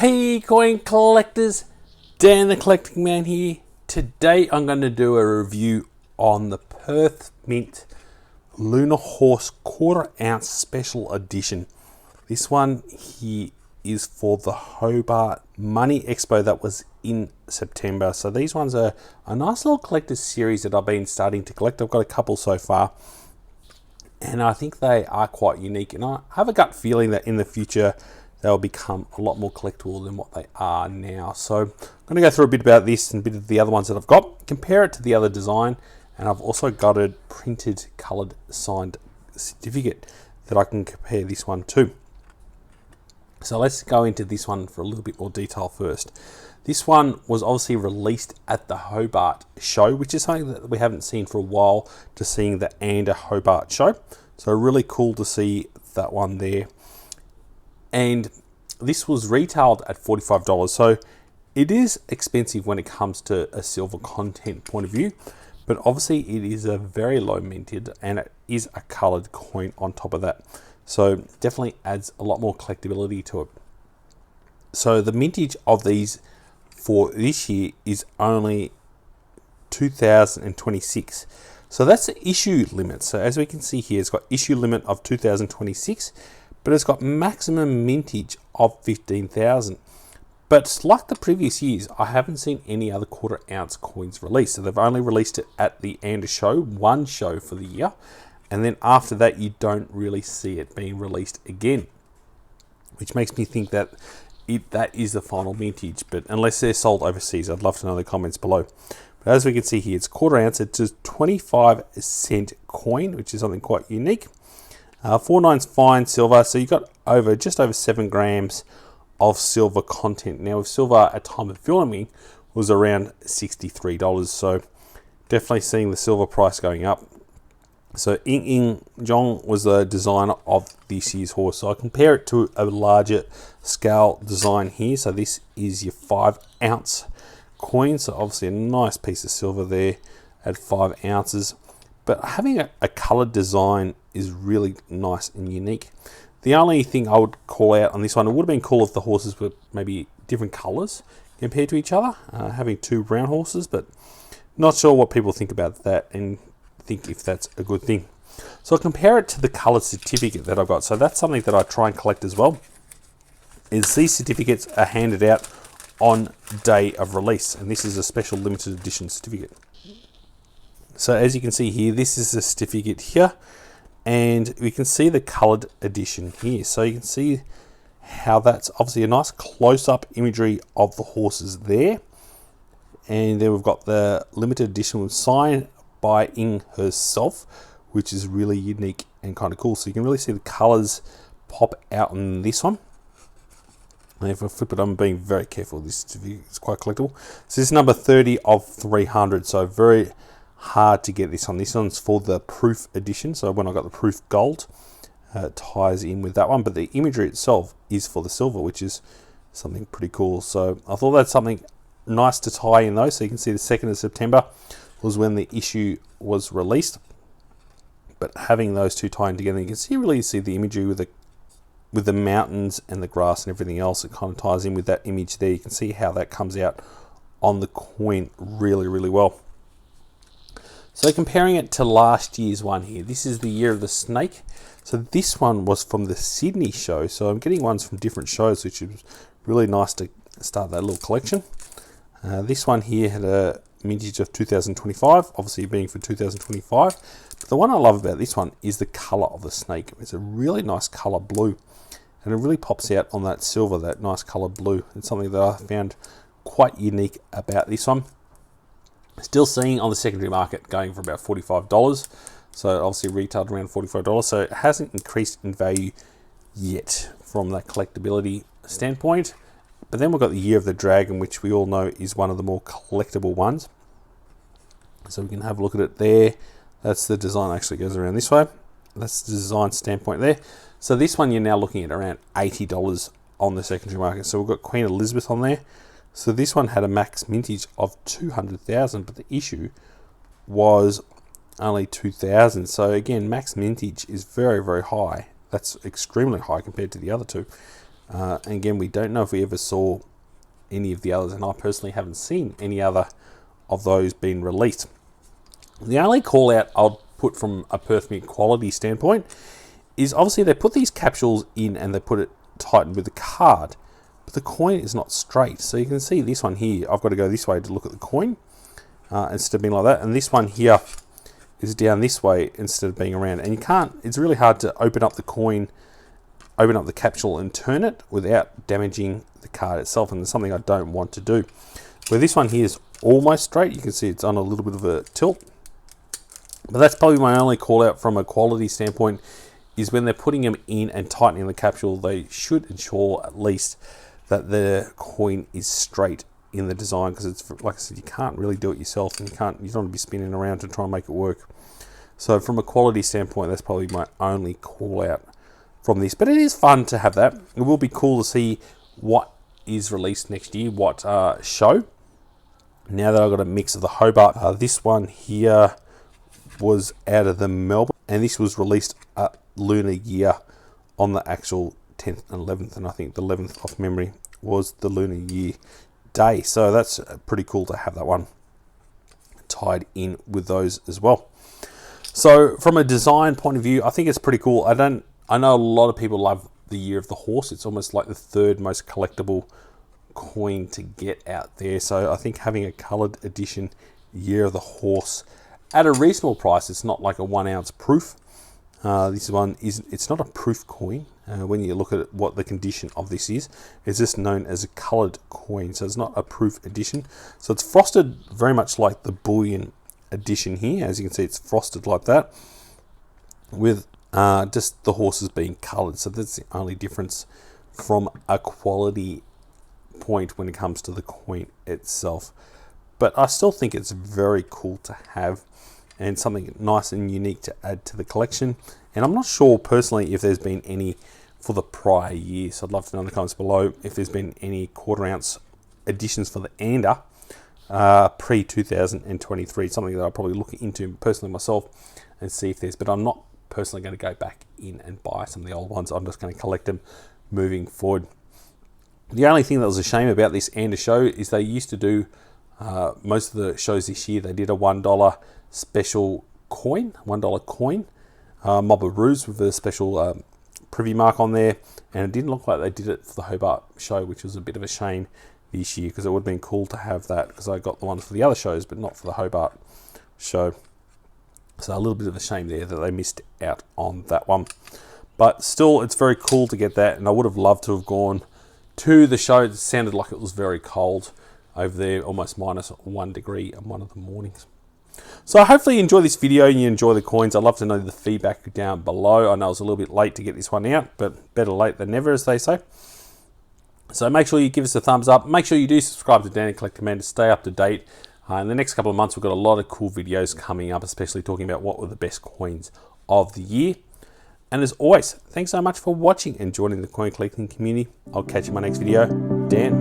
Hey coin collectors, Dan the Collecting Man here. Today I'm going to do a review on the perthmint Lunar Horse quarter ounce special edition. This one here is for the Hobart Money Expo that was in September. So these ones are a nice little collector's series that I've been starting to collect. I've got a couple so far, and I think they are quite unique, and I have a gut feeling that in the future they'll become a lot more collectible than what they are now. So I'm going to go through a bit about this and a bit of the other ones that I've got, compare it to the other design, and I've also got a printed coloured signed certificate that I can compare this one to. So let's go into this one for a little bit more detail first. This one was obviously released at the Hobart show, which is something that we haven't seen for a while, to seeing the Hobart show. So really cool to see that one there. And this was retailed at $45. So it is expensive when it comes to a silver content point of view, but obviously it is a very low minted and it is a colored coin on top of that. So definitely adds a lot more collectability to it. So the mintage of these for this year is only 2026. So that's the issue limit. So as we can see here, it's got issue limit of 2026, but it's got maximum mintage of 15,000. But like the previous years, I haven't seen any other quarter ounce coins released. So they've only released it at the show, one show for the year. And then after that, you don't really see it being released again, which makes me think that that is the final mintage. But unless they're sold overseas, I'd love to know in the comments below. But as we can see here, it's quarter ounce. It's a 25-cent coin, which is something quite unique. 49's fine silver, so you got just over 7 grams of silver content. Now, with silver at time of filming was around $63, so definitely seeing the silver price going up. So Ying Zhong was the designer of this year's horse. So I compare it to a larger scale design here. So this is your 5-ounce coin. So obviously a nice piece of silver there at 5 ounces. But having a colored design is really nice and unique. The only thing I would call out on this one, it would have been cool if the horses were maybe different colors compared to each other, having 2 brown horses, but not sure what people think about that and think if that's a good thing. So I'll compare it to the colored certificate that I've got. So that's something that I try and collect as well, is these certificates are handed out on day of release, and this is a special limited edition certificate. So as you can see here, this is the certificate here, and we can see the colored edition here. So you can see how that's obviously a nice close-up imagery of the horses there. And then we've got the limited edition signed by Ying herself, which is really unique and kind of cool. So you can really see the colors pop out on this one. And if I flip it, I'm being very careful. This is quite collectible. So this is number 30 of 300. So very hard to get this one. This one's for the proof edition. So when I got the proof gold, it ties in with that one. But the imagery itself is for the silver, which is something pretty cool. So I thought that's something nice to tie in though. So you can see the 2nd of September was when the issue was released. But having those two tying together, you can really see the imagery with the mountains and the grass and everything else. It kind of ties in with that image there. You can see how that comes out on the coin really, really well. So comparing it to last year's one here, this is the year of the snake. So this one was from the Sydney show. So I'm getting ones from different shows, which is really nice to start that little collection. This one here had a mintage of 2025, obviously being for 2025. But the one I love about this one is the color of the snake. It's a really nice color blue, and it really pops out on that silver, that nice color blue. It's something that I found quite unique about this one. Still seeing on the secondary market going for about $45. So obviously retailed around $45. So it hasn't increased in value yet from that collectability standpoint. But then we've got the Year of the Dragon, which we all know is one of the more collectible ones. So we can have a look at it there. That's the design, actually goes around this way. That's the design standpoint there. So this one you're now looking at around $80 on the secondary market. So we've got Queen Elizabeth on there. So this one had a max mintage of 200,000, but the issue was only 2,000. So again, max mintage is very, very high. That's extremely high compared to the other two. And again, we don't know if we ever saw any of the others, and I personally haven't seen any other of those being released. The only call out I'll put from a perthmint quality standpoint is obviously they put these capsules in and they put it tightened with the card, but the coin is not straight. So you can see this one here, I've got to go this way to look at the coin instead of being like that, and this one here is down this way instead of being around. And you can't, it's really hard to open up the coin, open up the capsule and turn it without damaging the card itself, and it's something I don't want to do. Where this one here is almost straight, you can see it's on a little bit of a tilt. But that's probably my only call out from a quality standpoint, is when they're putting them in and tightening the capsule, they should ensure at least that the coin is straight in the design, because it's, like I said, you can't really do it yourself, and you don't want to be spinning around to try and make it work. So from a quality standpoint, that's probably my only call out from this. But it is fun to have that. It will be cool to see what is released next year, what show. Now that I've got a mix of the Hobart, this one here was out of the Melbourne, and this was released at lunar year on the actual 10th and 11th, and I think the 11th off memory was the lunar year day. So that's pretty cool to have that one tied in with those as well. So from a design point of view, I think it's pretty cool. I know a lot of people love the Year of the Horse. It's almost like the third most collectible coin to get out there. So I think having a coloured edition Year of the Horse at a reasonable price, it's not like a 1 ounce proof. This one it's not a proof coin. When you look at what the condition of this is, it's just known as a coloured coin. So it's not a proof edition. So it's frosted very much like the bullion edition here. As you can see, it's frosted like that, with just the horses being coloured. So that's the only difference from a quality point when it comes to the coin itself. But I still think it's very cool to have, and something nice and unique to add to the collection. And I'm not sure personally if there's been any for the prior year, so I'd love to know in the comments below if there's been any 1/4 ounce editions for the Ander pre-2023. Something that I'll probably look into personally myself and see if there's, but I'm not personally going to go back in and buy some of the old ones. I'm just going to collect them moving forward. The only thing that was a shame about this Ander show is they used to do, most of the shows this year, they did a $1 special coin, $1 coin, Mob of Roos with a special privy mark on there, and it didn't look like they did it for the Hobart show, which was a bit of a shame this year, because it would have been cool to have that, because I got the ones for the other shows but not for the Hobart show. So a little bit of a shame there that they missed out on that one. But still, it's very cool to get that, and I would have loved to have gone to the show. It sounded like it was very cold over there, almost -1 degree on one of the mornings. So hopefully you enjoy this video and you enjoy the coins. I'd love to know the feedback down below. I know I was a little bit late to get this one out, but better late than never, as they say. So make sure you give us a thumbs up. Make sure you do subscribe to Danny Collect Command to stay up to date. In the next couple of months, we've got a lot of cool videos coming up, especially talking about what were the best coins of the year. And as always, thanks so much for watching and joining the coin collecting community. I'll catch you in my next video. Dan.